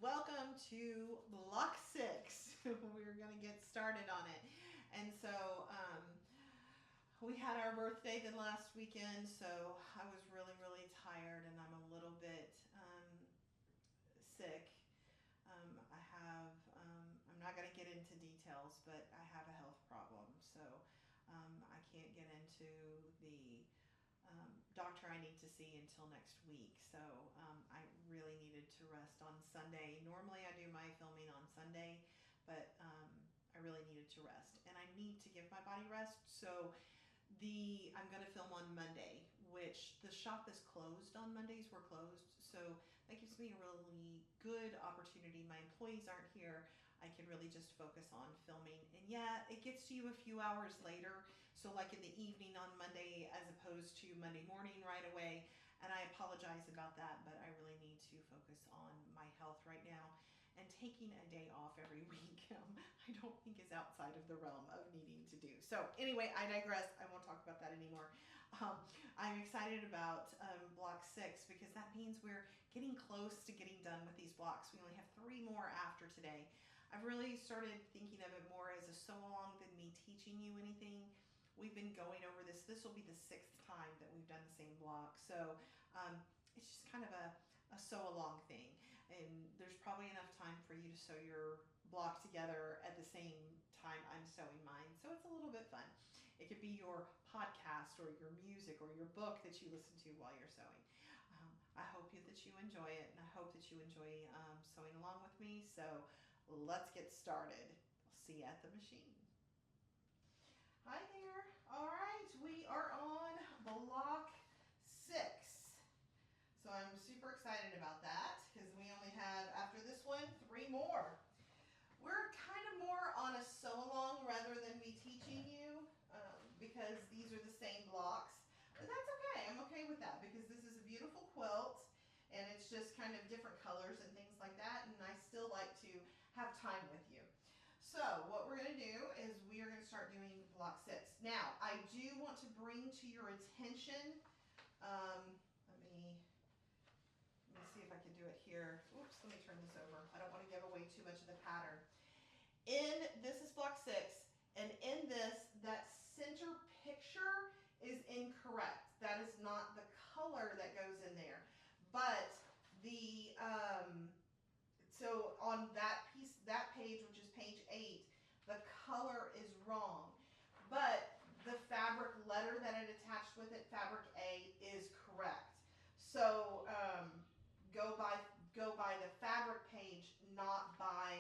welcome to block 6. We're going to get started on it. And so we had our birthday the last weekend, so I was really tired and I'm a little bit sick. I'm not going to get into details, but I have a health problem, so I can't get into the doctor I need to see until next week. So I really needed to rest on Sunday. Normally I do my filming on Sunday, but I really needed to rest, and I need to give my body rest. So I'm going to film on Monday, which the shop is closed on Mondays. We're closed. So that gives me a really good opportunity. My employees aren't here. I can really just focus on filming. And yeah, it gets to you a few hours later. So like in the evening on Monday, as opposed to Monday morning right away. And I apologize about that, but I really need to focus on my health right now. And taking a day off every week, I don't think is outside of the realm of needing to do. So anyway, I digress. I won't talk about that anymore. I'm excited about block 6 because that means we're getting close to getting done with these blocks. We only have 3 more after today. I've really started thinking of it more as a sew-along than me teaching you anything. We've been going over this. This will be the 6th time that we've done the same block. So it's just kind of a sew-along thing. And there's probably enough time for you to sew your block together at the same time I'm sewing mine. So it's a little bit fun. It could be your podcast or your music or your book that you listen to while you're sewing. I hope that you enjoy it, and I hope that you enjoy sewing along with me. So let's get started. I'll see you at the machine. Hi there. All right, we are on block 6. So I'm super excited about that because we only have, after this one, 3 more. We're kind of more on a sew-along rather than me teaching you because these are the same blocks. But that's okay. I'm okay with that because this is a beautiful quilt and it's just kind of different colors and things like that, and I still like to have time with you. So what we're going to do is we are going to start doing block 6. Now, I do want to bring to your attention, let me see if I can do it here. Oops, let me turn this over. I don't want to give away too much of the pattern. This is block 6, and in this, that center picture is incorrect. That is not the color that goes in there. But the, so on that piece, that page, which is page 8, the color is wrong. But the fabric letter that it attached with it, fabric A, is correct. So go by the fabric page, not by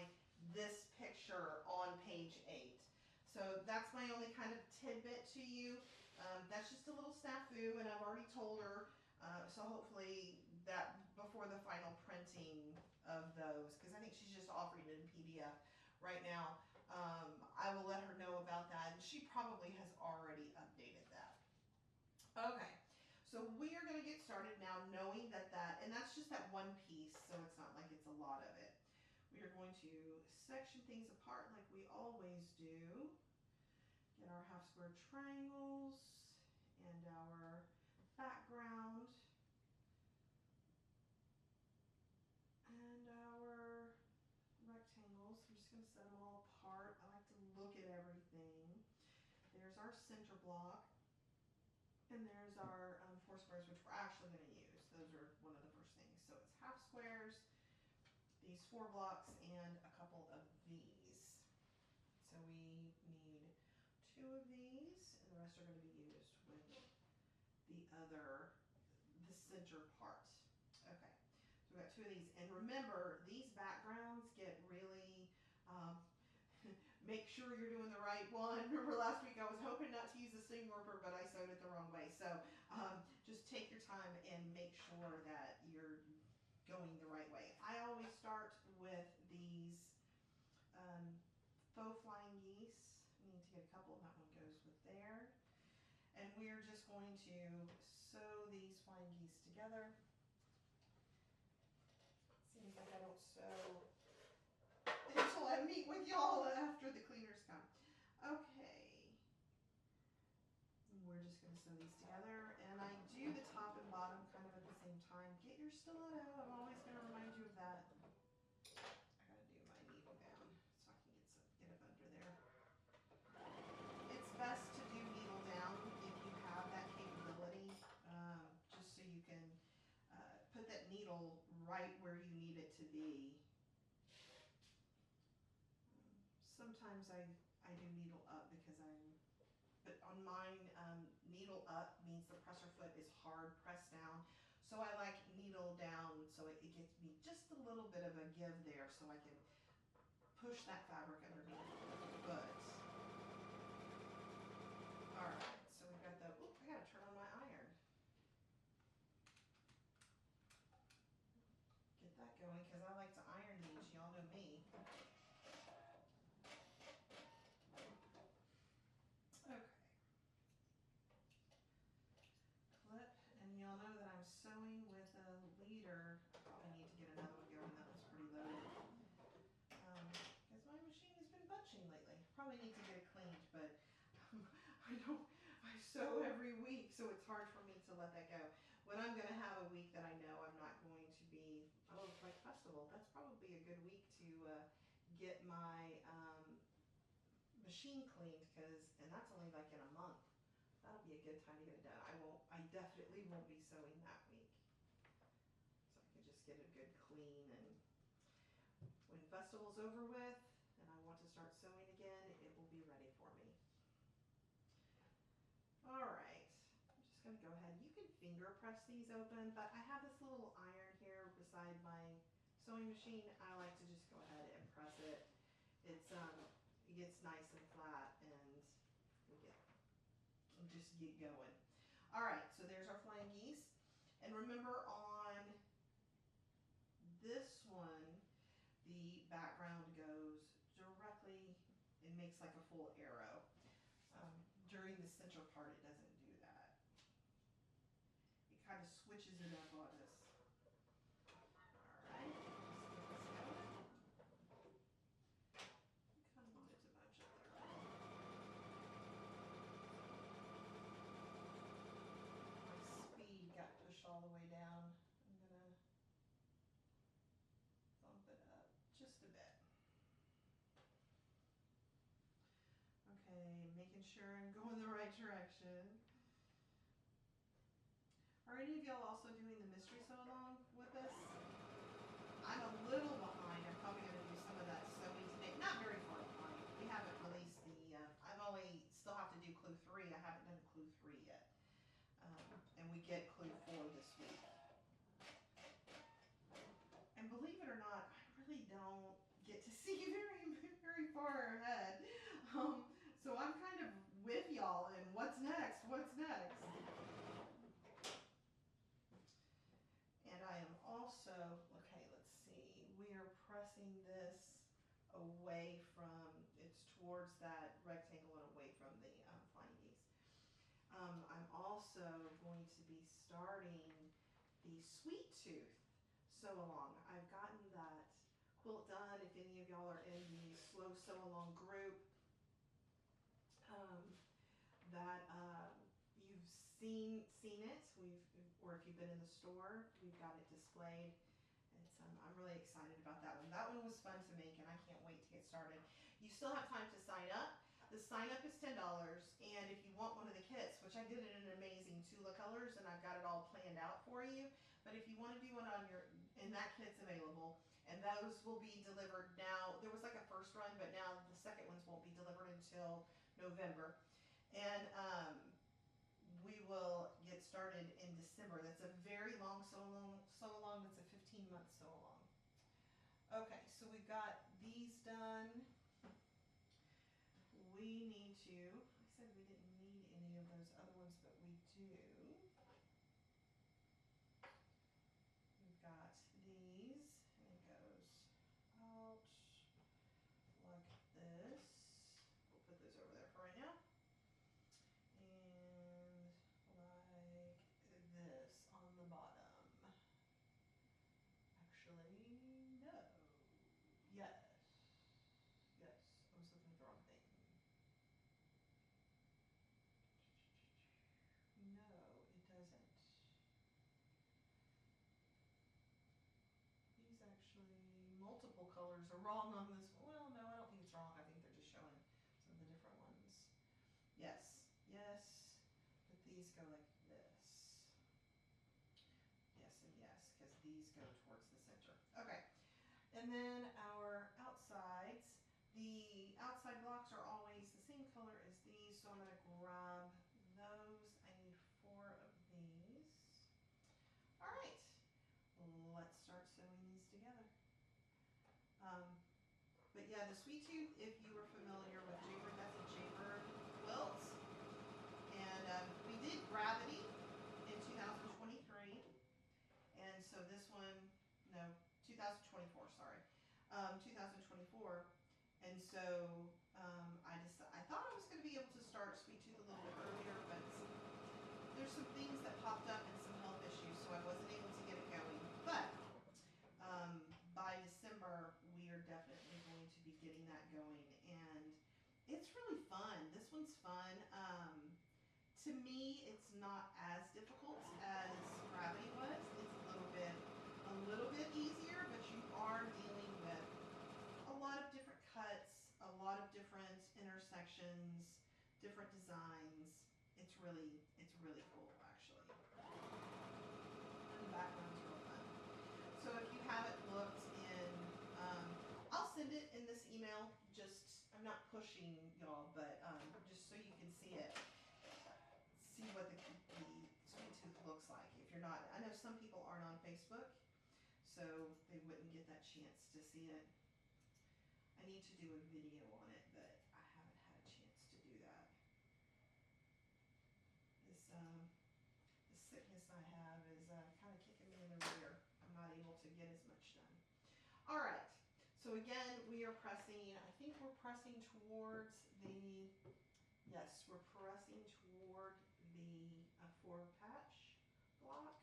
this picture on page 8. So that's my only kind of tidbit to you. That's just a little snafu, and I've already told her. So hopefully that before the final printing of those, because I think she's just offering it in PDF right now. I will let her know about that, and she probably has already updated that. Okay. So we are going to get started now knowing that and that's just that one piece, so it's not like it's a lot of it. We are going to section things apart like we always do. Get our half square triangles and our background and our rectangles. I'm just going to set them all apart. I like to look at everything. There's our center block. And there's our 4 squares, which we're actually going to use. Those are one of the first things. So it's half squares, these 4 blocks, and a couple of these. So we need 2 of these, and the rest are going to be used with the center part. Okay, so we've got 2 of these. And remember, these backgrounds get really... make sure you're doing the right one. Remember last week I was hoping not to use the seam ripper, but I sewed it the wrong way. So just take your time and make sure that you're going the right way. I always start with these faux flying geese. We need to get a couple, and that one goes with there. And we're just going to sew these flying geese together. Seems like I don't sew until I meet with y'all after the cleaners come. Okay. We're just going to sew these together, and I do the top and bottom kind of at the same time. Get your stiletto. I'm always going to remind you of that. sometimes I do needle up because but on mine, needle up means the presser foot is hard pressed down. So I like needle down so it gets me just a little bit of a give there so I can push that fabric underneath the foot. Alright, so we've got the, oop, I gotta turn on my iron. Get that going because I like to iron these, y'all know me. Okay. Clip, and y'all know that I'm sewing with a leader. I probably need to get another one going, that one's pretty loaded. Because my machine has been bunching lately. Probably need to get it cleaned, but I sew every week, so it's hard for me to let that go. When I'm going to have a week that I know I'm not going to be, like festival, that's probably a good week to get my machine cleaned, and that's only like in a month. That'll be a good time to get it done. I definitely won't be sewing that week. So I can just get a good clean, and when festival's over with and I want to start sewing again, it will be ready for me. Alright, I'm just going to go ahead. You can finger press these open, but I have this little iron here beside my sewing machine. I like to just go ahead and press it. It gets nice and flat, and just get going. Alright, so there's our flying geese. And remember on this one, the background goes directly, it makes like a full arrow. During the center part, it doesn't do that. It kind of switches it up on us. Alright, let's get this going. Kind of want it to bunch up there. My speed got pushed all the way down. I'm going to bump it up just a bit. Okay, making sure I'm going the right direction. Are any of y'all also doing the mystery sew along with us? I'm a little behind. I'm probably going to do some of that sewing today. Not very far behind. We haven't released the, still have to do clue 3. I haven't done clue 3 yet. And we get clue 4 this week. And believe it or not, I really don't get to see very far ahead. So I'm kind of with y'all in what's next. And I am also, okay, let's see, we are pressing this away from, it's towards that rectangle and away from the flying geese. I'm also going to be starting the sweet tooth sew along. I've gotten that quilt done. If any of y'all are in the slow sew along group, that you've seen it, or if you've been in the store, we've got it displayed. I'm really excited about that one. That one was fun to make, and I can't wait to get started. You still have time to sign up. The sign up is $10, and if you want one of the kits, which I did it in amazing Tula colors, and I've got it all planned out for you, but if you want to do it and that kit's available, and those will be delivered now. There was like a first run, but now the second ones won't be delivered until November. And we will get started in December. That's a very long sew along. That's a 15-month sew along. Okay, so we've got these done. We need to, I said we didn't need any of those other ones, but we do. We've got these, and it goes out like this. We'll put those over there for right now. And like this on the bottom. Actually, no. Yes. Yes, I was looking at the wrong thing. No, it doesn't. These actually, multiple colors are wrong on this. Well, no, I don't think it's wrong. I think they're just showing some of the different ones. Yes, yes, but these go like this. Yes and yes, because these go towards the center. Okay, and then our outsides. The outside outside blocks are always the same color as these, so I'm going to grab those. I need 4 of these. All right, let's start sewing these together. But yeah, the Sweet Tooth, if you were familiar with Jaybird, that's a Jaybird quilt. And we did Gravity in 2023. And so this one, no, 2024, sorry. 2024. And so I thought I was going to be able to start Sweet Tooth a little bit earlier, but there's some things that popped up and some health issues, so I wasn't able to get it going. But by December, we are definitely going to be getting that going, and it's really fun. This one's fun. To me, it's not as difficult as Gravity was. It's a little bit easier, but you are dealing with a lot of different cuts, a lot of different intersections, different designs. It's really cool, actually. And the background's real fun. So if you haven't looked in, I'll send it in this email. I'm not pushing y'all, but just so you can see it. See what the Sweet Tooth looks like. If you're not, I know some people aren't on Facebook, so they wouldn't get that chance to see it. I need to do a video on it, but I haven't had a chance to do that. The sickness I have is kind of kicking me in the rear. I'm not able to get as much done. All right. So again, we are pressing, I think we're pressing towards the, yes, we're pressing toward the 4-patch block.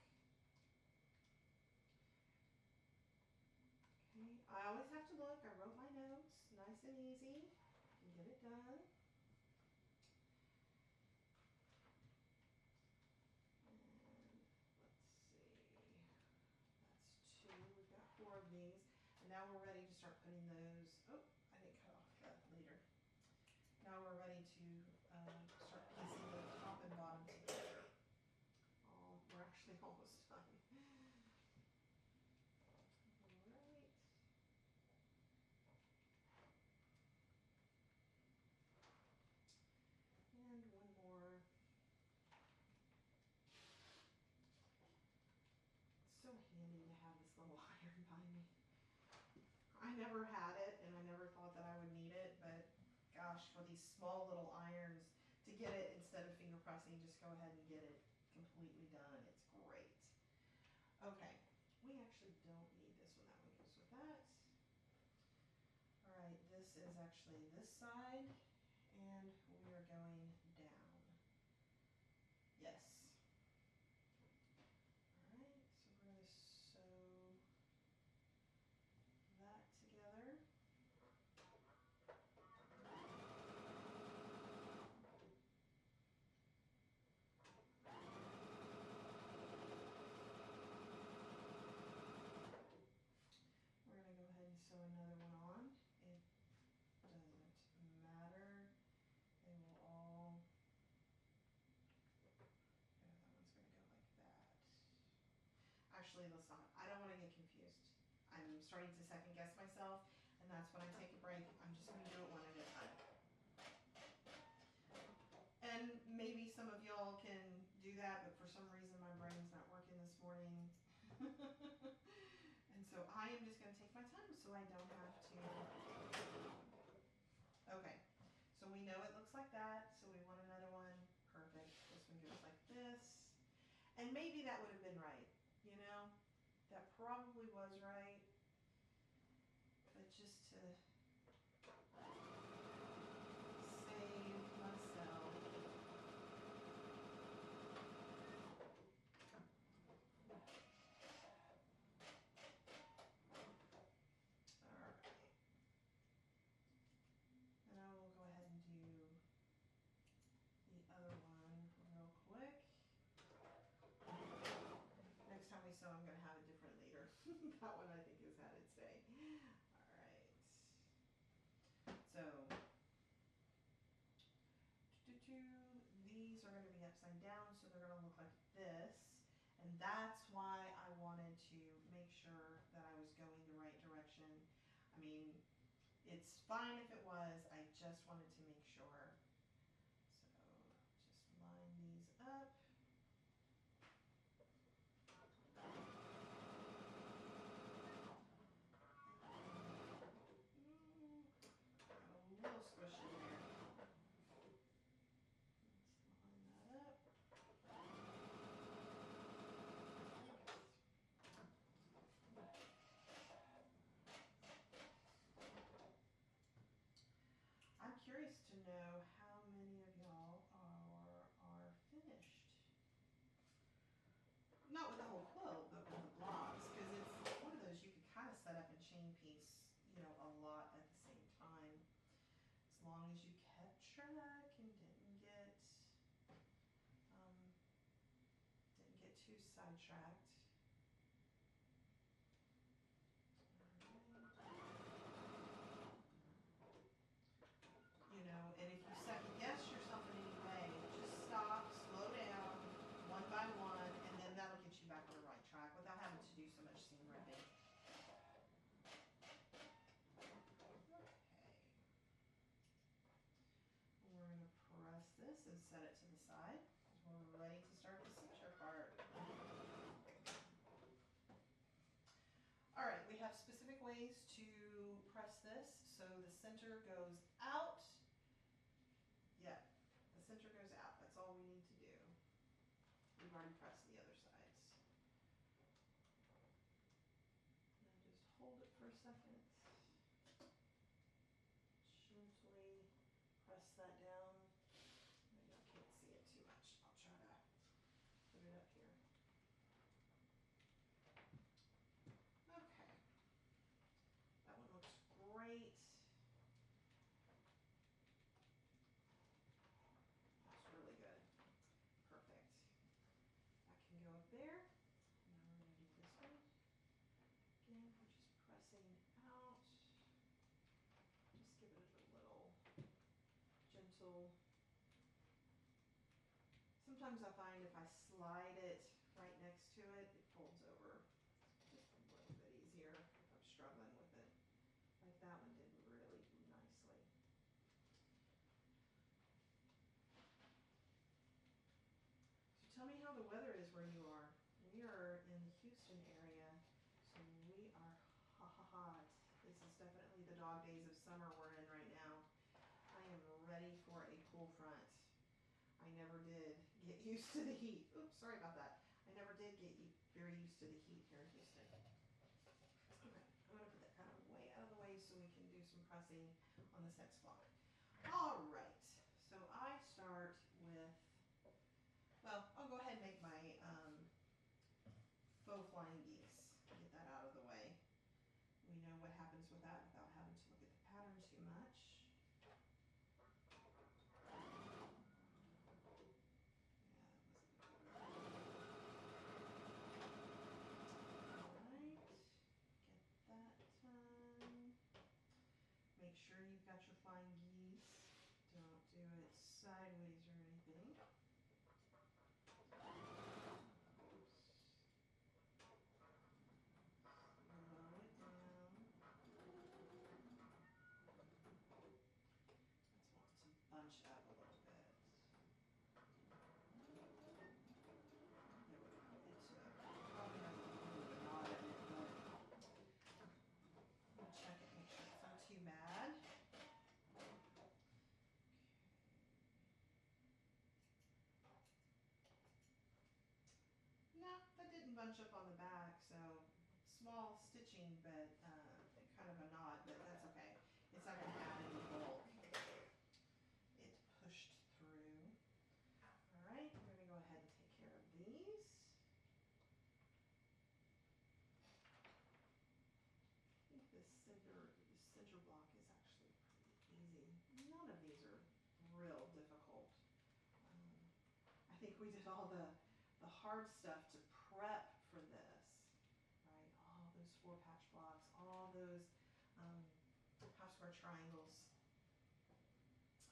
Okay, I always have to look. I wrote my notes, nice and easy. You can get it done. And let's see, that's 2. We've got 4 of these. And now we're ready to start putting those, oh, I didn't cut off that later. Now we're ready to start piecing the top and bottom together. Oh, we're actually almost done. Alright. And one more. It's so handy to have this little iron by me. I never had it, and I never thought that I would need it, but gosh, for these small little irons, to get it instead of finger pressing, just go ahead and get it completely done. It's great. Okay, we actually don't need this one. That one goes with that. All right, this is actually this side, and we are going down. Yes. All right, so we're going to sew that together. We're going to go ahead and sew another one on. It doesn't matter. They will all, yeah, that one's going to go like that. Actually, let's not. I don't want to get confused. I'm starting to second guess myself, and that's when I take a break. I'm just going to do it one at a time. And maybe some of y'all can do that, but for some reason my brain's not working this morning. And so I am just going to take my time so I don't have to. Okay, so we know it looks like that, so we want another one. Perfect. This one goes like this. And maybe that would have been right, you know? That probably was right. But just to save myself. Alright. And I will go ahead and do the other one real quick. Next time we sew, I'm going to have a different leader. That one I think has had its day. Alright. So, these are going to be upside down, so they're going to look like this. And that's why I wanted to make sure that I was going the right direction. I mean, it's fine if it was. I just wanted to make sure. So just line these up. A little squish in there. Let's line that up. I'm curious to know how many of y'all are finished. Not with the whole quilt, but with the blocks, because it's one of those you could kind of set up and chain piece, you know, a lot at the same time, as long as you kept track and didn't get too sidetracked. You know, and if you second guess yourself in any way, just stop, slow down, one by one, and then that'll get you back on the right track without having to do so much seam ripping. Okay. We're going to press this and set it to the side. We're ready to start the center part. All right, we have specific ways to press this. So the center goes out. Yep, the center goes out. That's all we need to do. We've already pressed the other sides. Now just hold it for a second. Gently press that down. Maybe I can't see it too much. I'll try to put it up here. Okay. That one looks great. That's really good. Perfect. That can go up there. Now we're going to do this one. Again, we're just pressing out. Just give it a little gentle. Sometimes I find if I slide it right next to it, it folds over just a little bit easier if I'm struggling with it. Like that one did really nicely. So tell me how the weather is where you are. We are in the Houston area, so we are hot. This is definitely the dog days of summer we're in right now. I am ready for a cool front. I never did get used to the heat. Oops, sorry about that. I never did get very used to the heat here in Houston. Okay, I'm going to put that kind of way out of the way so we can do some pressing on this next block. All right, so I start with, well, I'll go ahead and make my faux flying geese. Get that out of the way. We know what happens with that without having to look at the pattern too much. Make sure you've got your flying geese. Don't do it sideways or anything. Oops. Slow it down. Let's want to bunch up a little bit. There we go. It's probably has a little bit of a knot in it, but I'll check it, make sure it's not too bad. No, that didn't bunch up on the back, so small stitching, but kind of a knot, but that's okay. It's not going to add any bulk. It pushed through. All right, I'm going to go ahead and take care of these. I think the center block is actually pretty easy. None of these are real difficult. I think we did all the hard stuff to prep for this, right? All those 4 patch blocks, all those half square triangles.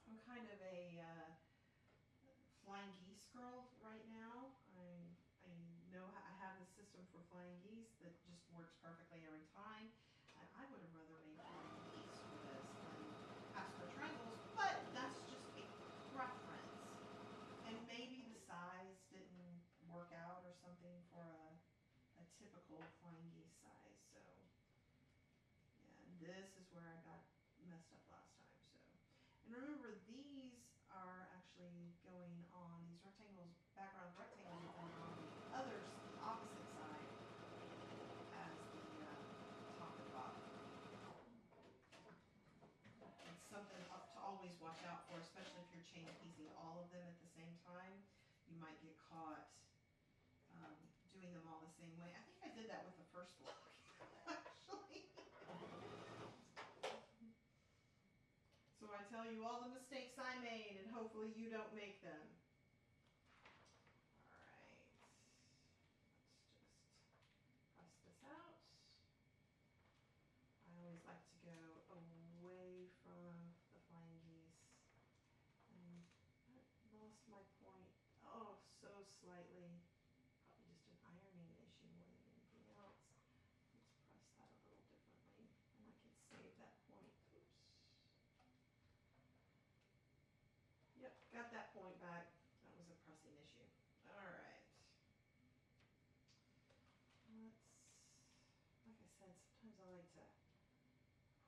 I'm kind of a flying geese girl right now. I know I have the system for flying geese that just works perfectly every time. And I would have rather made flying geese for this than half square triangles, typical flying geese size. So yeah, and this is where I got messed up last time. So, and remember these are actually going on, these rectangles, background rectangles are going on the opposite side as the top and bottom. It's something to always watch out for, especially if you're chain piecing all of them at the same time. You might get caught doing them all the same way. I think I did that with the first block, actually. So I tell you all the mistakes I made, and hopefully you don't make them. All right, let's just press this out. I always like to go away from the flying geese. And I lost my point, oh, so slightly. Probably just an ironing issue more than anything else. Let's press that a little differently, and I can save that point. Oops. Yep, got that point back. That was a pressing issue. All right. Like I said, sometimes I like to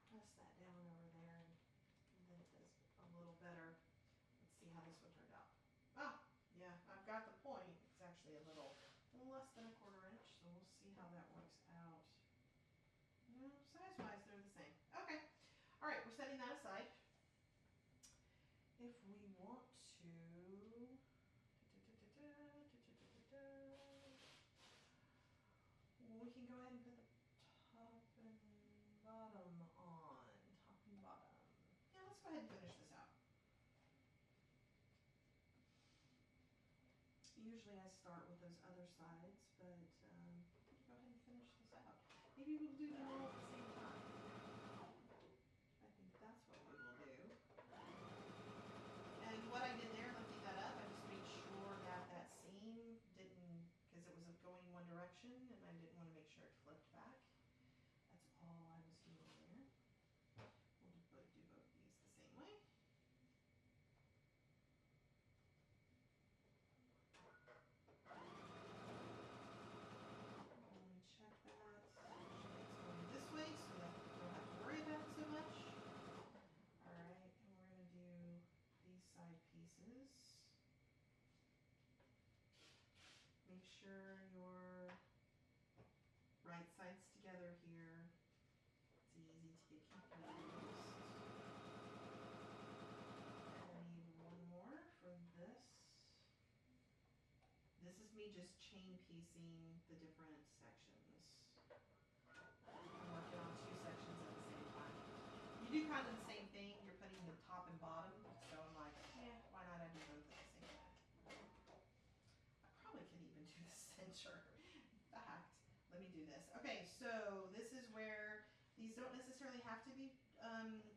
press that down over there, and then it does a little better. Let's see how this one turned out. Ah, yeah, I've got the point. It's actually a little less than a 1/4 inch, so we'll see how that works out. No, size-wise, they're the same. Okay. All right, we're setting that aside. If we want to, we can go ahead and put the top and bottom on. Top and bottom. Yeah, let's go ahead and finish this out. Usually I start with those other sides, but go ahead and finish this out. Maybe we'll do them all at the same time. I think that's what we will do. And what I did there, lifting that up, I just made sure that that seam didn't, because it was going one direction, and I didn't want to make sure it flipped back. That's all I was doing there. We'll do both these the same way. Check that. It's going this way, so that you don't have to worry about it so much. All right, and we're going to do these side pieces. Make sure your right side's together here. It's easy to get confused. I need one more for this. This is me just chain piecing the different sections. I'm working on 2 sections at the same time. You do kind of the same thing. You're putting the top and bottom. So I'm like, yeah, why not I do both at the same time? I probably could even do the center. In fact, let me do this. Okay, so this is where these don't necessarily have to be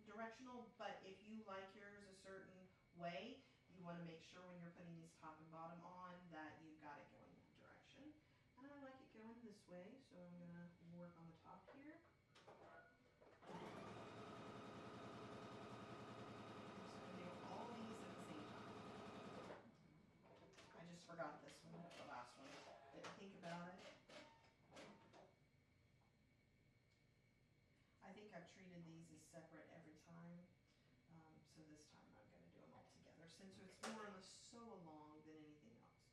directional, but if you like yours a certain way, you want to make sure when you're putting these top and bottom on that you've got it going that direction. And I like it going this way, so I'm going to work on the top here. I'm just going to do all these at the same time. I just forgot this one, the last one. Didn't think about it. I think I've treated these as separate every time. So this time I'm going to do them all together since it's more of a sew along than anything else.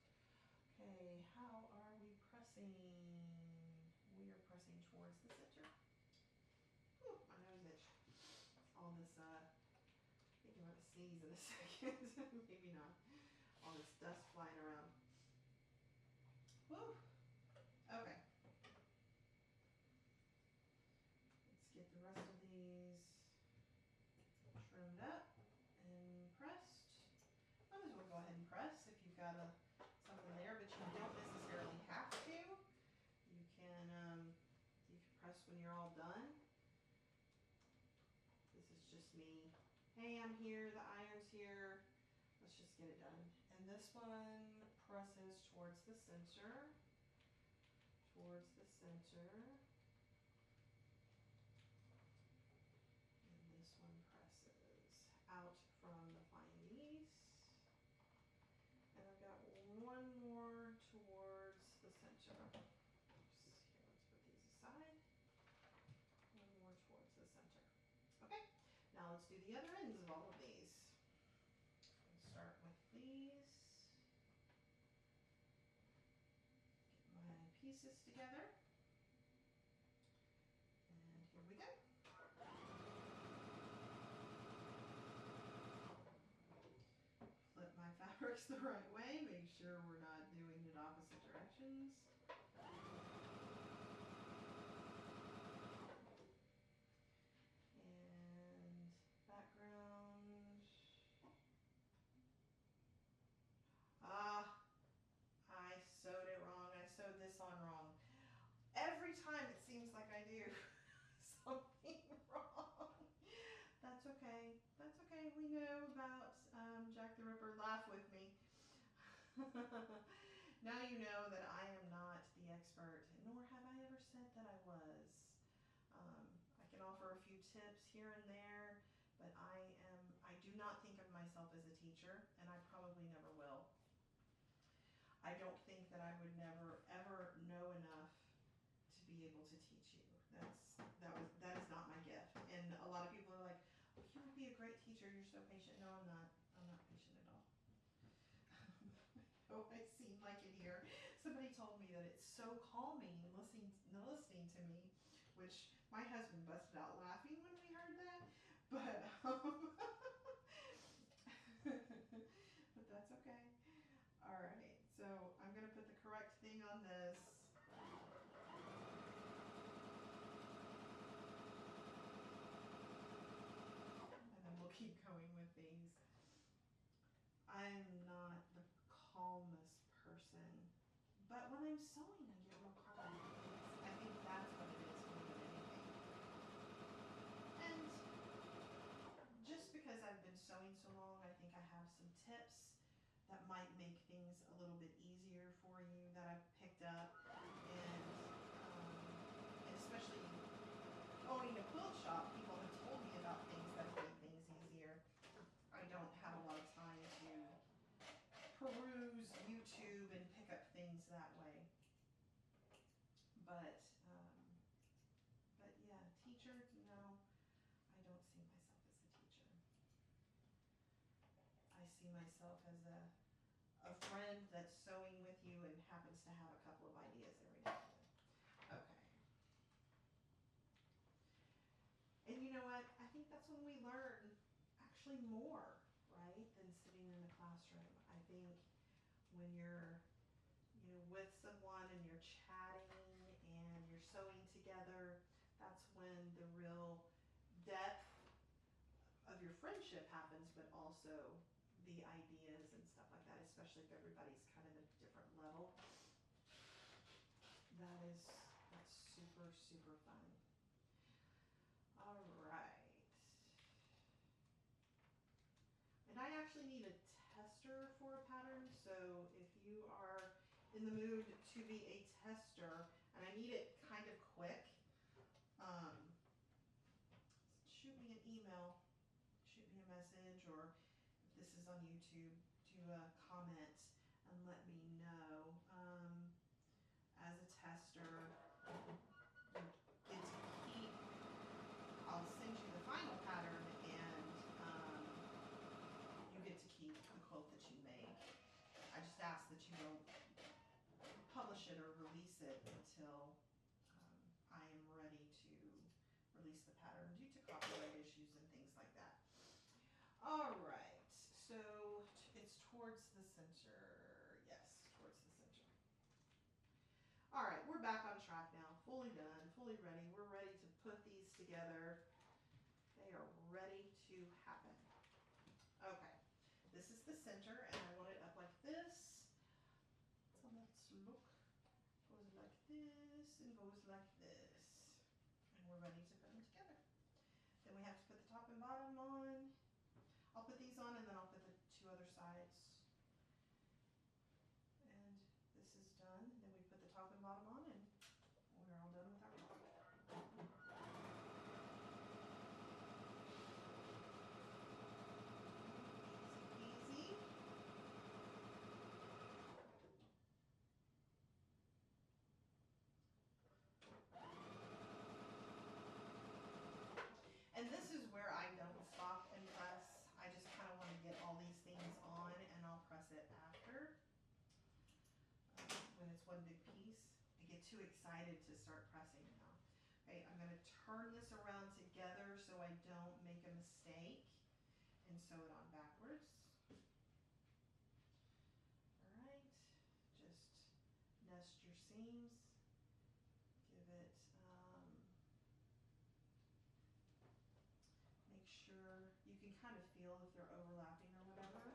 Okay, how are we pressing? We are pressing towards the center. Whew, my nose itch. All this, I think I'm going to sneeze in a second. Maybe not. All this dust flying around. Whew. Okay. Let's get the rest of these trimmed up and pressed. Might as well go ahead and press if you've got something there, but you don't necessarily have to. You can press when you're all done. This is just me. Hey, I'm here, the iron's here. Let's just get it done. And this one presses towards the center. Towards the center. And this one presses out from the flying geese. And I've got one more towards the center. Oops, let's do the other ends of all of these. Start with these. Get my pieces together. And here we go. Flip my fabrics the right way. Make sure we're not doing it opposite directions. And background. I sewed it wrong. I sewed this on wrong. Every time it seems like I do something wrong. That's okay. That's okay. We know about Jack the Ripper. Laugh with me. Now you know that I am not the expert, nor have I ever said that I was. I can offer a few tips here and there, but I do not think of myself as a teacher, and I probably never will. I don't think that I would never ever know enough to be able to teach you. That is not my gift. And a lot of people are like, oh, you would be a great teacher. You're so patient. No, I'm not. I'm not patient at all. Oh, I seem like it here. Somebody told me that it's so calming listening to me, which my husband busted out laughing when we heard that. But but that's okay. All right. So I'm gonna put the correct thing on this. And then we'll keep going with these. I'm not the calmest person, but when I'm sewing, I get real calm. I think that's what it is more than anything. And just because I've been sewing so long, I think I have some tips that might make things a little bit easier for you that I've picked up. And especially owning a quilt shop, people have told me about things that have made things easier. I don't have a lot of time to peruse YouTube and pick up things that way. But yeah, teacher, no, I don't see myself as a teacher. I see myself as a friend that's sewing with you and happens to have a couple of ideas every now and then. Okay. And you know what? I think that's when we learn actually more, right, than sitting in the classroom. I think when you're with someone and you're chatting and you're sewing together, that's when the real depth of your friendship happens, but also the ideas and stuff like that, especially if everybody's kind of at a different level. That's super, super fun. All right. And I actually need a tester for a pattern, so if you are in the mood to be a tester, and I need it kind of quick, shoot me an email, shoot me a message, or if this is on YouTube, do a comment and let me know. As a tester, you get to keep, I'll send you the final pattern, and you get to keep the quilt that you make. I just ask that you don't publish it or release it until I am ready to release the pattern due to copyright issues and things like that. All right, so it's towards the center. Yes, towards the center. All right, we're back on track now, fully done, fully ready. We're ready to put these together. They are ready to happen. Okay, this is the center, and I want it up like this. So let's look. Goes like this and goes like this. And we're ready to put them together. Then we have to put the top and bottom on. I'll put these on, and then I'll put the two other sides. And this is done. Then we put the top and bottom on, and we're all done with our work. Easy peasy. And this is where I don't stop one big piece. I get too excited to start pressing now. Okay, I'm going to turn this around together so I don't make a mistake and sew it on backwards. All right, just nest your seams. Give it, make sure you can kind of feel if they're overlapping or whatever.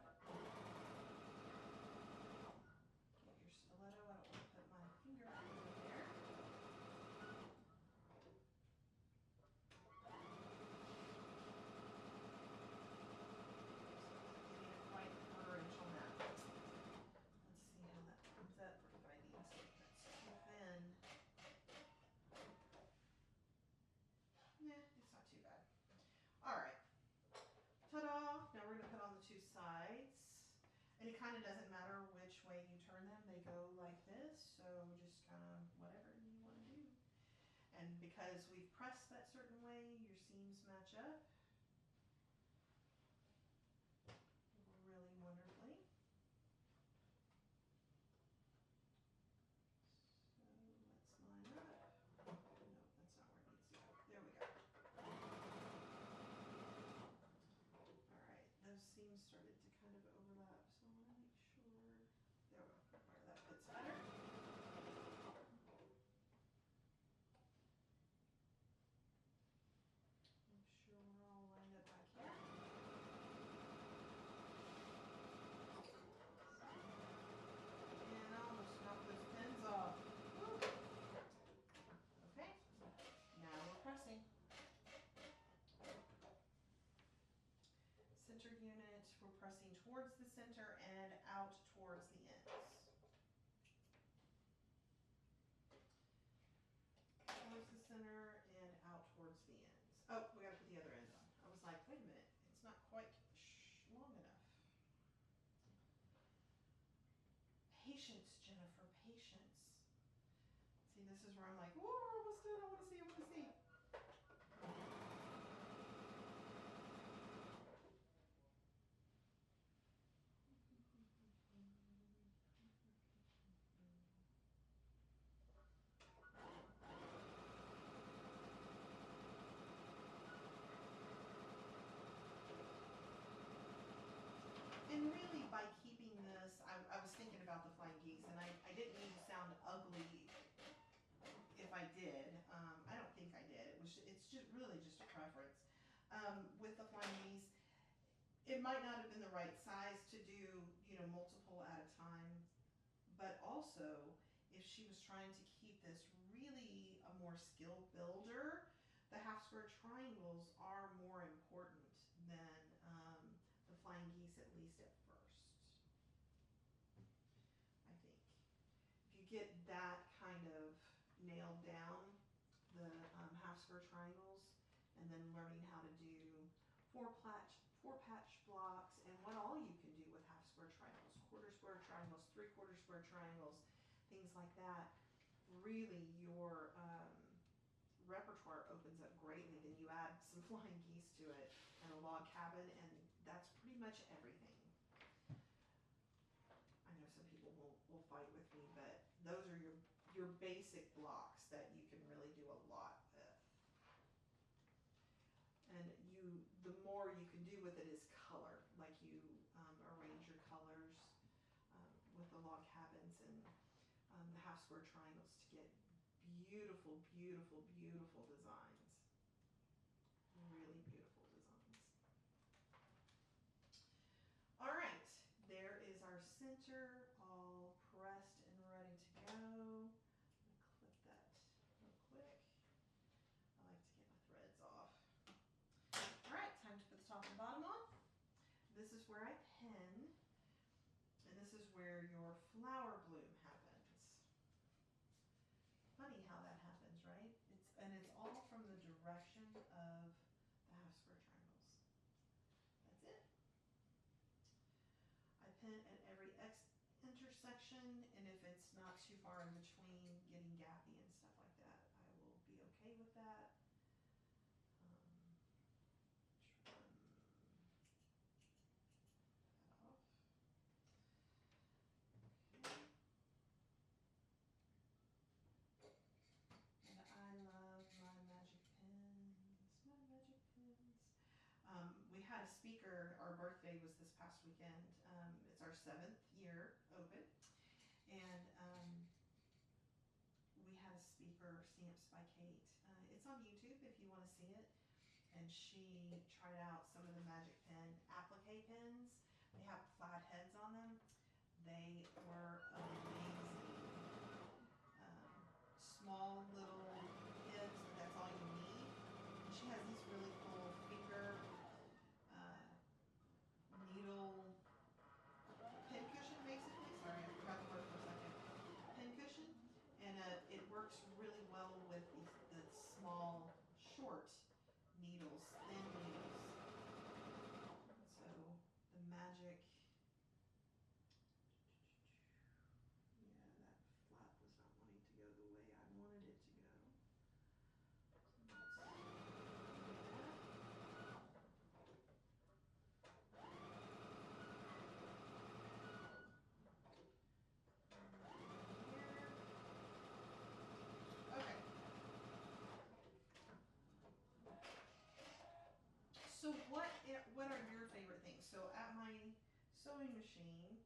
Get your stiletto. I don't want to put my finger in there. Ta-da! Now we're going to put on the two sides. And it kind of doesn't matter which way you turn them. They go like this. So just kind of whatever you want to do. And because we've pressed that certain way, your seams match up really wonderfully. So let's line up. No, that's not where it needs to go. There we go. Those seams started to kind of overlap, so I want to make sure, there we go, where that fits better. Make sure we're all lined up back here. And I almost knocked those pins off. Woo. Okay, now we're pressing. Center unit, we're pressing towards the center and out towards the ends. Towards the center and out towards the ends. Oh, we gotta put the other end on. I was like, wait a minute, it's not quite long enough. Patience, Jennifer, patience. See, this is where I'm like, whoa, we're almost done, I wanna see, I wanna see. And really, by keeping this, I was thinking about the flying geese, and I didn't mean to sound ugly if I did. I don't think I did. It's just really just a preference. With the flying geese, it might not have been the right size to do, you know, multiple at a time, but also if she was trying to keep this really a more skilled builder, the half square triangles are more important than the flying geese, at least at first. I think if you get that kind of nailed down, the half square triangles, and then learning how to do four patch blocks, and what all you can do with half square triangles, quarter square triangles, 3/4 square triangles, things like that, really your repertoire opens up greatly. Then you add some flying geese to it and a log cabin, and that's pretty much everything. I know some people will fight with me, but those are your basic blocks that you can really do a lot with. And the more you can do with it is color, like you arrange your colors with the log cabins and the half square triangles to get beautiful, beautiful, beautiful designs. Really beautiful designs. All right, there is our center all pressed and ready to go. I'm going to clip that real quick. I like to get my threads off. All right, time to put the top and bottom on. This is where I pin, and this is where your flower bloom happens. Funny how that happens, right? It's all from the direction of the half square triangles. That's it. I pin at every intersection, and if it's not too far in between, getting gappy and stuff like that, I will be okay with that. a speaker. Our birthday was this past weekend. It's our 7th year open, and we had a speaker, Stamps by Kate. It's on YouTube if you want to see it. And she tried out some of the Magic Pen applique pens. They have flat heads on them. They were amazing. Small little nibs, but that's all you need. And she has these really cool finger uh, needle pin cushion, basically. Sorry, I forgot the word for a second. Pin cushion, and it works really well with the small, short needles, thin needles. So the Magic. Yeah, that flap was not wanting to go the way I wanted it to go. Okay. So what are your favorite things? So at my sewing machine,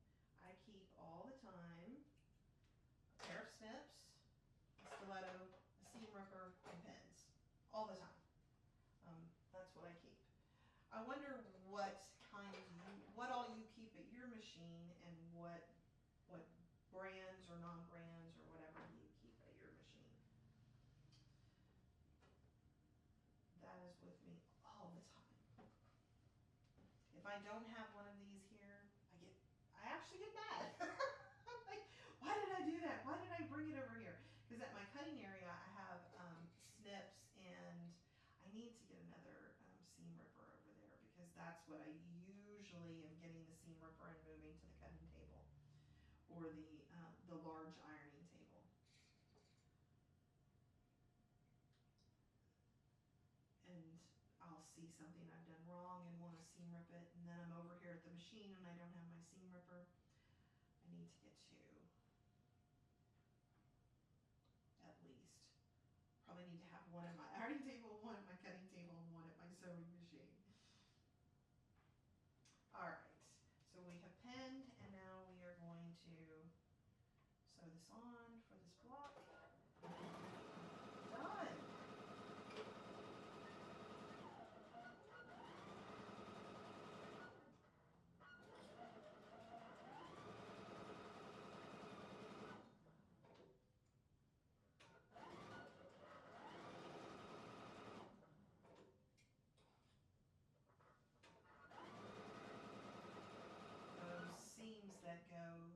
I keep all the time a pair of snips, a stiletto, a seam ripper, and pins. All the time. That's what I keep. I wonder what all you keep at your machine, and what brands or non-brands or whatever you keep at your machine. That is with me all the time. If I don't have one of these here, I actually get mad. I'm like, why did I do that? Why did I bring it over here? Because at my cutting area, I have snips, and I need to get another seam ripper over there, because that's what I usually am getting, the seam ripper, and moving to the cutting table or the large ironing table. And I'll see something I've done wrong and want to seam rip it, and then I'm over here at the machine and I don't have my seam ripper. I need to get two, at least. Probably need to have one at my ironing table, one at my cutting table, and one at my sewing machine. Alright, so we have pinned, and now we are going to sew this on for this block. Done! Seams that go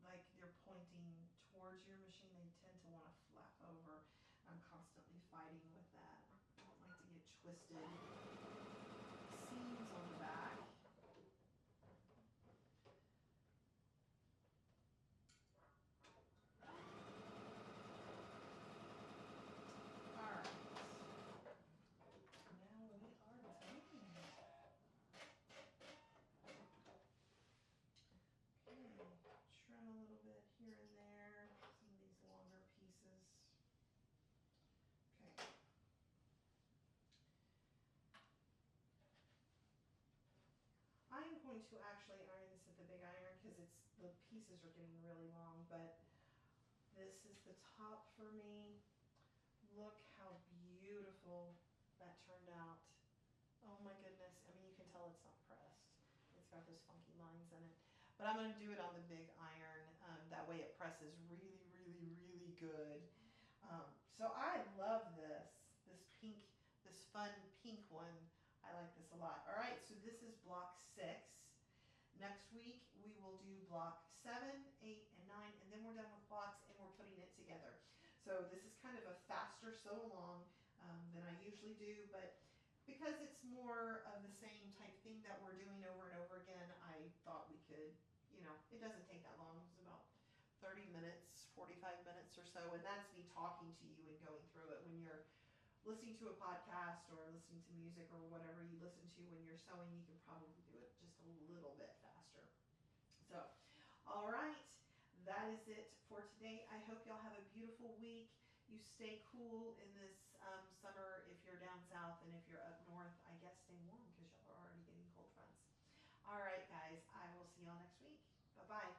like they're pointing towards your machine, they tend to want to flap over. I'm constantly fighting with that. I don't like to get twisted seams on the back. Alright. Now we are done. Trim a little bit here and there, some of these longer pieces. Okay. I'm going to actually iron this at the big iron, because the pieces are getting really long, but this is the top for me. Look how beautiful that turned out. Oh my goodness. I mean, you can tell it's not pressed. It's got those funky lines in it. But I'm going to do it on the big iron. That way it presses really, really, really good. So I love this pink, this fun pink one. I like this a lot. All right, so this is block 6. Next week we will do block 7, 8, and 9, and then we're done with blocks and we're putting it together. So this is kind of a faster sew along than I usually do, but because it's more of the same type thing that we're doing over and over again, I thought we could, it doesn't take that long. It's about 30 minutes, 45 minutes or so, and that's me talking to you and going through it. When you're listening to a podcast or listening to music or whatever you listen to when you're sewing, you can probably do it just a little bit faster. So, all right, that is it for today. I hope y'all have a beautiful week. You stay cool in this summer if you're down south, and if you're up north, I guess stay warm, because y'all are already getting All right, guys, I will see y'all next week. Bye bye.